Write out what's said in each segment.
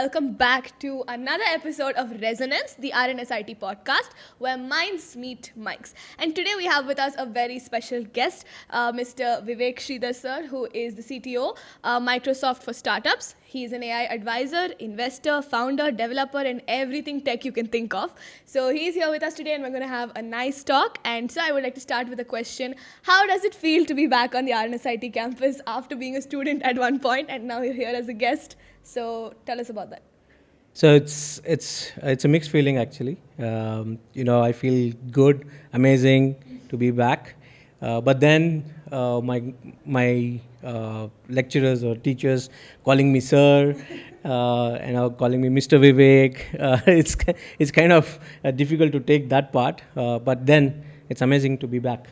welcome back to another episode of Resonance, the RNSIT Podcast, where minds meet mics. And today we have with us a very special guest, Mr. Vivek Sridhar sir, who is the CTO, Microsoft for Startups. He is an AI advisor, investor, founder, developer, and everything tech you can think of. So he's here with us today, and we're going to have a nice talk. And so I would like to start with a question. How does it feel to be back on the RNSIT campus after being a student at one point, and now you're here as a guest? So tell us about that. So it's a mixed feeling actually. I feel good, amazing to be back. But then my lecturers or teachers calling me sir, calling me Mr. Vivek. It's kind of difficult to take that part. But then it's amazing to be back.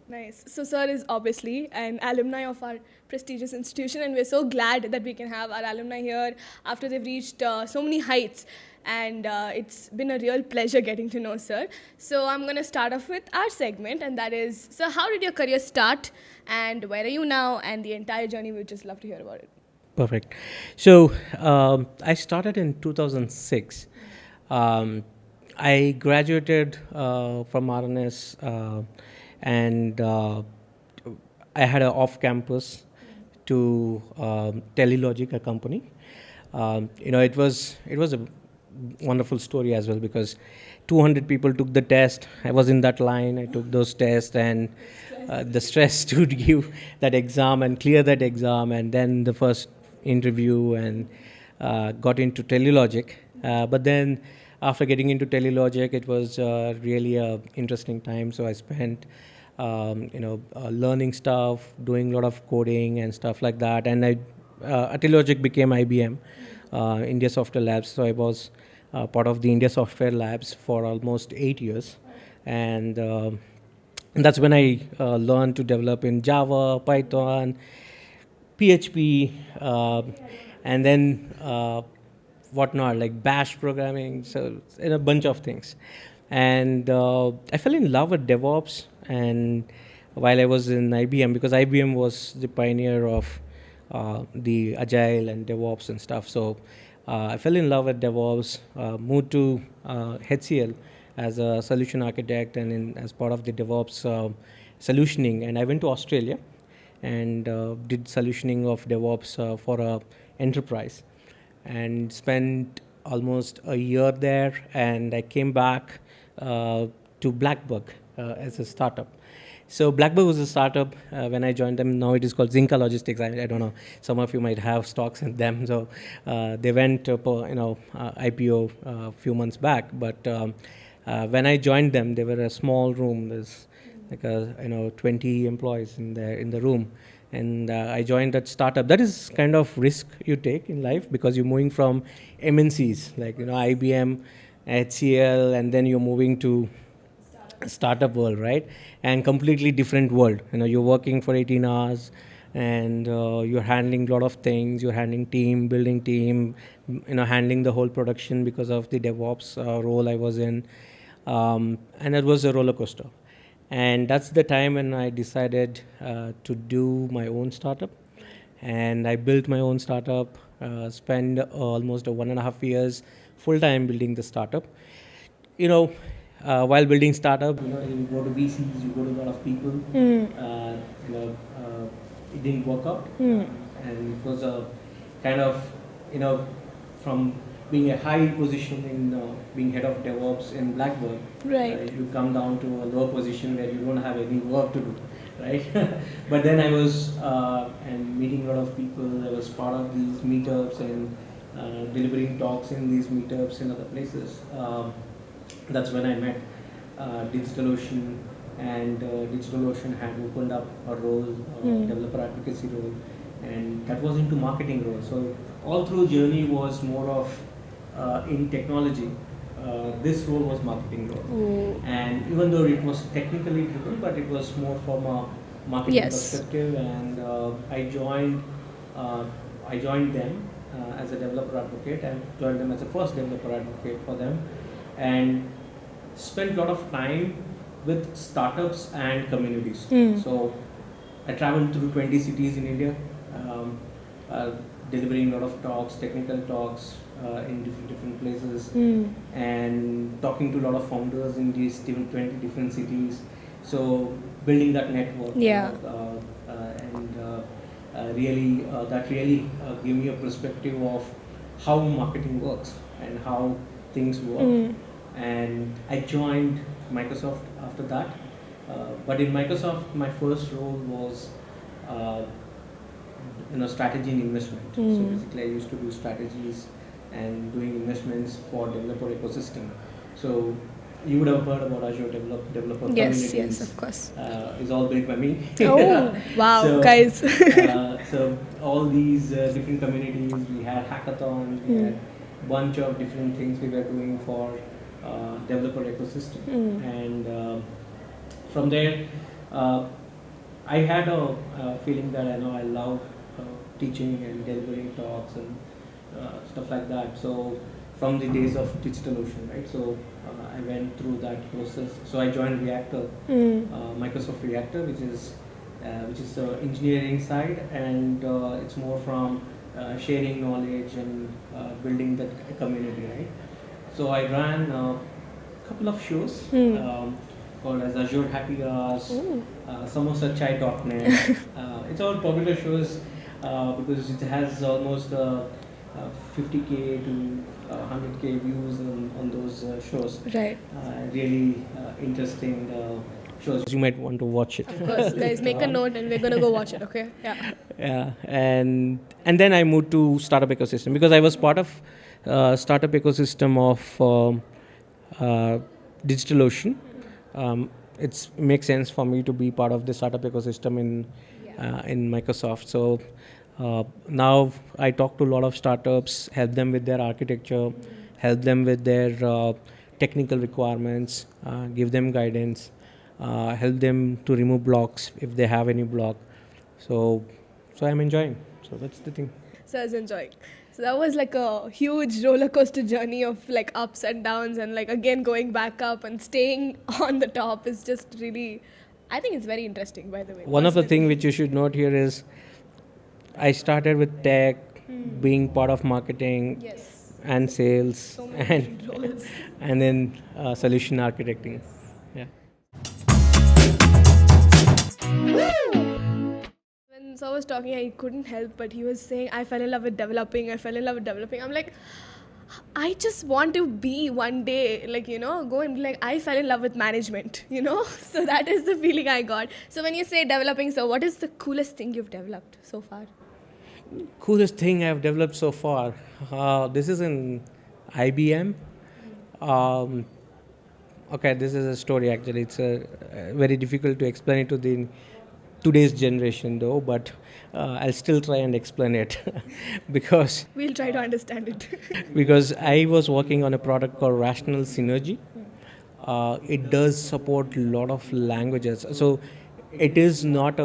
Nice. So sir is obviously an alumni of our prestigious institution, and we're so glad that we can have our alumni here after they've reached so many heights. And it's been a real pleasure getting to know sir. So I'm going to start off with our segment, and that is, sir, how did your career start, and where are you now, and the entire journey? We'd just love to hear about it. Perfect. So I started in 2006. I graduated from RNS. And I had an off-campus to Telelogic, a company. It was a wonderful story as well, because 200 people took the test. I was in that line. I took those tests, and the stress to give that exam and clear that exam, and then the first interview, and got into Telelogic. But then after getting into Telelogic, it was really an interesting time. So I spent learning stuff, doing a lot of coding and stuff like that. And Telelogic became IBM, India Software Labs. So I was part of the India Software Labs for almost 8 years. And that's when I learned to develop in Java, Python, PHP, and then whatnot, like Bash programming, so a bunch of things. And I fell in love with DevOps, and while I was in IBM, because IBM was the pioneer of the Agile and DevOps and stuff. So I fell in love with DevOps, moved to HCL as a solution architect and as part of the DevOps solutioning. And I went to Australia and did solutioning of DevOps for a enterprise, and spent almost a year there. And I came back to Blackbug as a startup. So Blackbug was a startup when I joined them. Now it is called Zinca Logistics. I don't know. Some of you might have stocks in them. So they went IPO a few months back. But when I joined them, they were a small room. There's like 20 employees in the room. And I joined that startup. That is kind of risk you take in life, because you're moving from MNCs like IBM, HCL, and then you're moving to startup world, right? And completely different world. You're working for 18 hours, and you're handling a lot of things. You're handling team, building team, handling the whole production because of the DevOps role I was in, and it was a roller coaster. And that's the time when I decided to do my own startup. And I built my own startup, spent almost 1.5 years full-time building the startup. While building startup, you go to VCs, you go to a lot of people. It didn't work out. And it was a kind of, from being a high position in being head of DevOps in Blackbird, Right. You come down to a lower position where you don't have any work to do, right? But then I was and meeting a lot of people. I was part of these meetups and delivering talks in these meetups in other places. That's when I met DigitalOcean, and DigitalOcean had opened up a role, developer advocacy role, and that was into marketing role. So all through journey was more of in technology. This role was marketing role. And even though it was technically driven, but it was more from a marketing perspective. And I joined them as a developer advocate. I joined them as a first developer advocate for them, and spent a lot of time with startups and communities. So I traveled through 20 cities in India, delivering a lot of talks, technical talks, in different places, and talking to a lot of founders in these 20 different cities. So building that network, Yeah. and really that really gave me a perspective of how marketing works and how things work. And I joined Microsoft after that. But in Microsoft, my first role was uh, strategy and investment. So basically, I used to do strategies and doing investments for developer ecosystem. So you would have heard about Azure developer Yes, communities. yes, of course. Is all built by me. Oh, wow, So, guys. so all these different communities, we had hackathons, we had bunch of different things we were doing for developer ecosystem, and from there, I had a feeling that I love teaching and delivering talks and stuff like that. So from the days of DigitalOcean, right? So I went through that process. So I joined Reactor, Microsoft Reactor, which is the engineering side, and it's more from sharing knowledge and building the community, right? So I ran a couple of shows called as Azure Happy Hours, SamosaChai.net. It's all popular shows because it has almost 50K to 100K views on those shows. Right. Really interesting shows. You might want to watch it. Of course, guys, make a note and we're gonna go watch it, okay? Yeah. Yeah, and then I moved to startup ecosystem because I was part of startup ecosystem of DigitalOcean. It makes sense for me to be part of the startup ecosystem in Microsoft. So now I talk to a lot of startups, help them with their architecture, help them with their technical requirements, give them guidance, help them to remove blocks if they have any block. So I'm enjoying. So that's the thing. So I was enjoying. So that was like a huge roller coaster journey of like ups and downs, and like again going back up and staying on the top is just really, I think it's very interesting, by the way. One of the things which you should note here is I started with tech, being part of marketing, Yes. and sales, So many roles. and then solution architecting. Yeah. When Sir was talking, I couldn't help, but he was saying, I fell in love with developing. I'm like, I just want to be one day, like, go and be like, I fell in love with management, So that is the feeling I got. So when you say developing, so what is the coolest thing you've developed so far? Coolest thing I've developed so far. This is in IBM. Okay, this is a story actually. It's very difficult to explain it to today's generation though, but I'll still try and explain it because We'll try to understand it. because I was working on a product called Rational Synergy. It does support a lot of languages. So it is not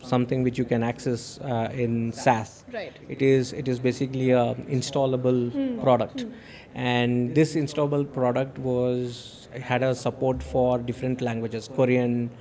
something which you can access in SaaS. Right. It is basically a installable product, and this installable product had a support for different languages, Korean,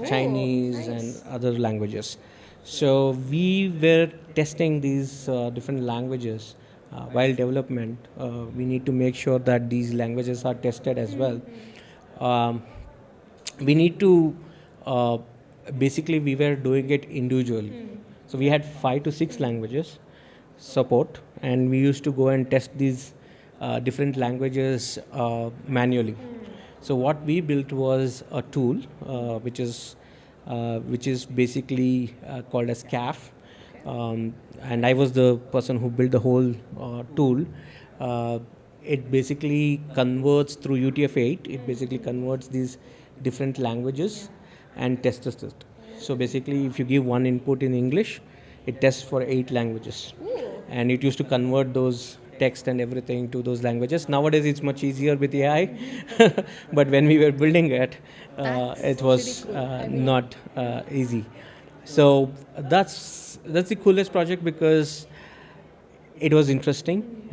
Chinese, nice. and other languages. So we were testing these different languages while development. We need to make sure that these languages are tested as well. We need to basically we were doing it individually. So we had 5 to 6 languages support, and we used to go and test these different languages manually. So what we built was a tool which is basically called as CAF, and I was the person who built the whole tool. It basically converts through UTF-8. It basically converts these different languages and tests it. So basically, if you give one input in English, it tests for 8 languages, and it used to convert those text and everything to those languages. Nowadays, it's much easier with AI, but when we were building it, it was pretty cool. not easy. So that's the coolest project because it was interesting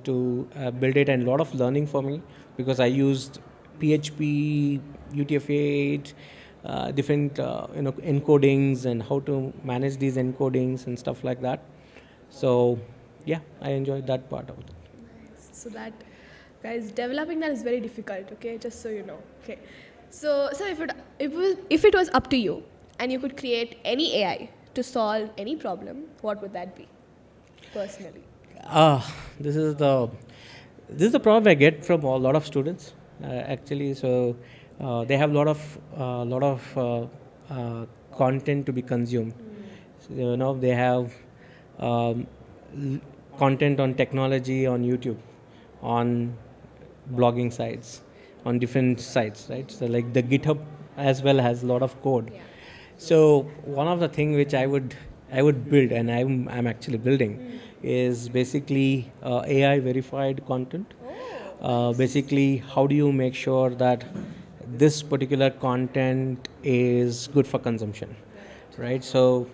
to build it, and a lot of learning for me because I used PHP, UTF-8, different encodings and how to manage these encodings and stuff like that. So yeah, I enjoyed that part of it. So that, guys, developing that is very difficult. Okay, just so you know. Okay, so if it was up to you, and you could create any AI to solve any problem, what would that be? Personally. This is the problem I get from a lot of students, actually. So they have a lot of content to be consumed. So, they have um, l- content on technology on YouTube, on blogging sites, on different sites, right? So like the GitHub as well has a lot of code. Yeah. So one of the things which I would build, and I'm actually building, is basically AI verified content. Basically, how do you make sure that this particular content is good for consumption, right? So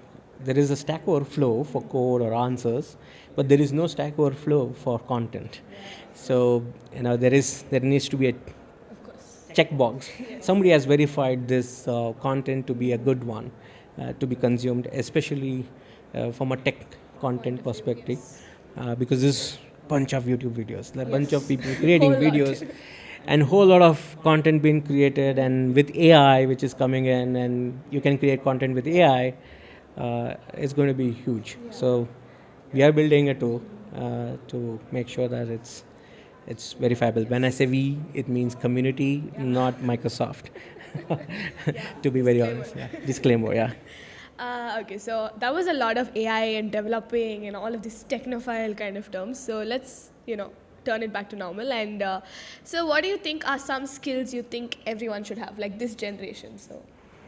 there is a Stack Overflow for code or answers, but there is no Stack Overflow for content. So there needs to be a Of course. checkbox. Somebody has verified this content to be a good one to be consumed, especially from a tech content perspective, because there's bunch of YouTube videos, like bunch of people creating Whole lot. videos, and whole lot of content being created, and with AI which is coming in, and you can create content with AI, it's going to be huge. So we are building a tool to make sure that it's verifiable. When I say we, it means community, not Microsoft. To be very honest, yeah. Disclaimer, yeah. Okay, so that was a lot of AI and developing and all of these technophile kind of terms. So let's, turn it back to normal. And so, what do you think are some skills you think everyone should have, like this generation? So,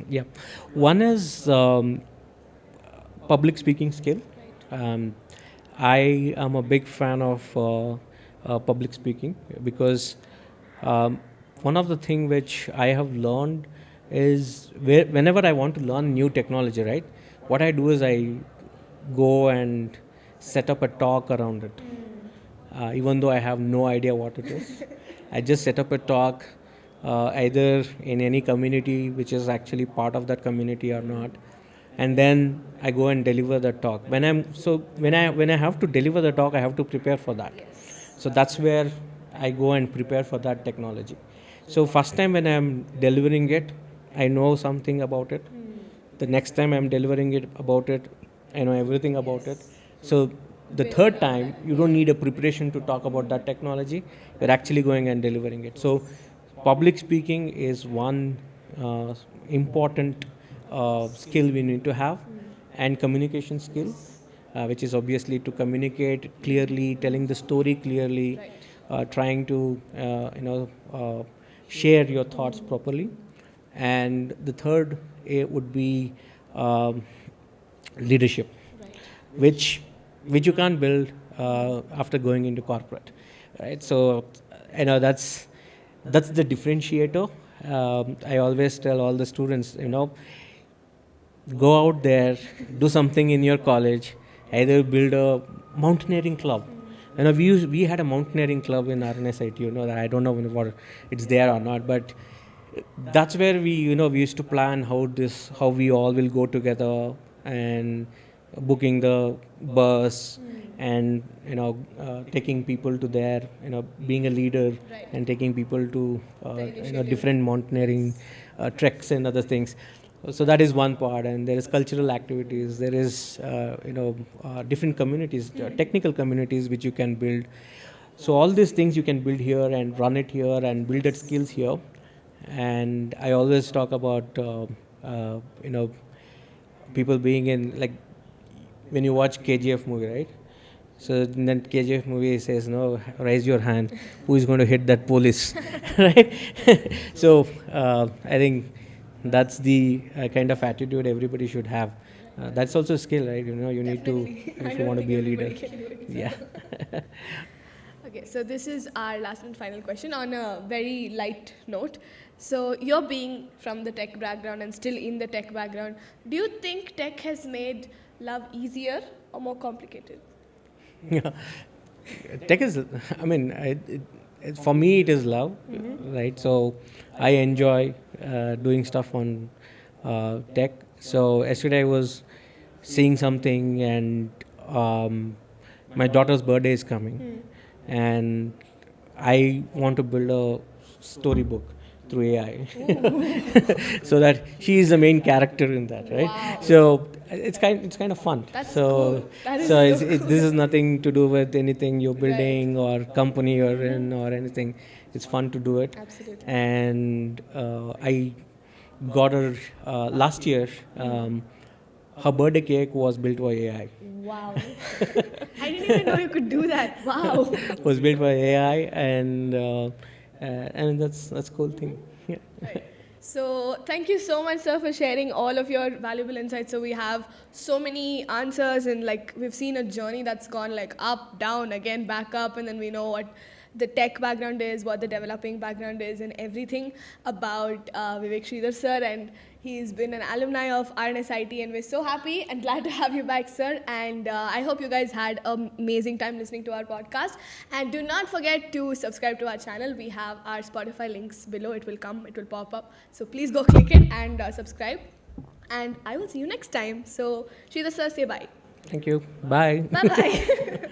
Yeah, one is public speaking skill. Um, I am a big fan of public speaking because um, one of the thing which I have learned is whenever I want to learn new technology, right? What I do is I go and set up a talk around it, even though I have no idea what it is. I just set up a talk, either in any community which is actually part of that community or not, and then I go and deliver the talk. When I have to deliver the talk, I have to prepare for that. So that's where I go and prepare for that technology. So first time when I'm delivering it, I know something about it. The next time I'm delivering it about it, I know everything about it. So the third time, you don't need a preparation to talk about that technology. You're actually going and delivering it. So public speaking is one important skill we need to have, and communication skill, which is obviously to communicate clearly, telling the story clearly, trying to share your thoughts properly. And the third would be um, leadership, which you can't build after going into corporate, right? So that's the differentiator. I always tell all the students, go out there, do something in your college, either build a mountaineering club. We had a mountaineering club in RNSIT. That I don't know whether it's there or not, but that's where we used to plan how we all will go together, and booking the bus, and taking people to there, being a leader, Right. and taking people to The initiative. different mountaineering treks and other things. So that is one part, and there is cultural activities. There is different communities, technical communities which you can build. So all these things you can build here and run it here and build that skills here. And I always talk about people being in, like, when you watch KGF movie, right? So in that KGF movie, it says, "No, raise your hand. Who is going to hit that police?" Right? So I think that's the kind of attitude everybody should have. That's also a skill, right? You need to, Definitely. I if you don't want to think be a everybody leader. can do it. Yeah. Okay, so this is our last and final question on a very light note. So, you're being from the tech background and still in the tech background, do you think tech has made love easier or more complicated? Yeah. Tech is, I mean, for me, it is love, right? So I enjoy doing stuff on tech. So yesterday I was seeing something, and my daughter's birthday is coming, and I want to build a storybook through AI, so that she is the main character in that, right? Wow. So it's kind of fun. That's so cool. That is so so it's, cool. this is nothing to do with anything you're Right. building or company you're in or anything. It's fun to do it. Absolutely. And I got her last year. Her birthday cake was built by AI. Wow. I didn't even know you could do that. Wow. Was built by AI, and that's a cool thing. Yeah. So thank you so much, sir, for sharing all of your valuable insights. So we have so many answers, and like we've seen a journey that's gone like up, down, again, back up, and then we know what the tech background is, what the developing background is, and everything about Vivek Sridhar, sir. And he's been an alumni of RNSIT, and we're so happy and glad to have you back, sir. And I hope you guys had an amazing time listening to our podcast. And do not forget to subscribe to our channel. We have our Spotify links below. It will come, it will pop up. So please go click it and subscribe. And I will see you next time. So, Sridhar sir, say bye. Thank you. Bye. Bye-bye.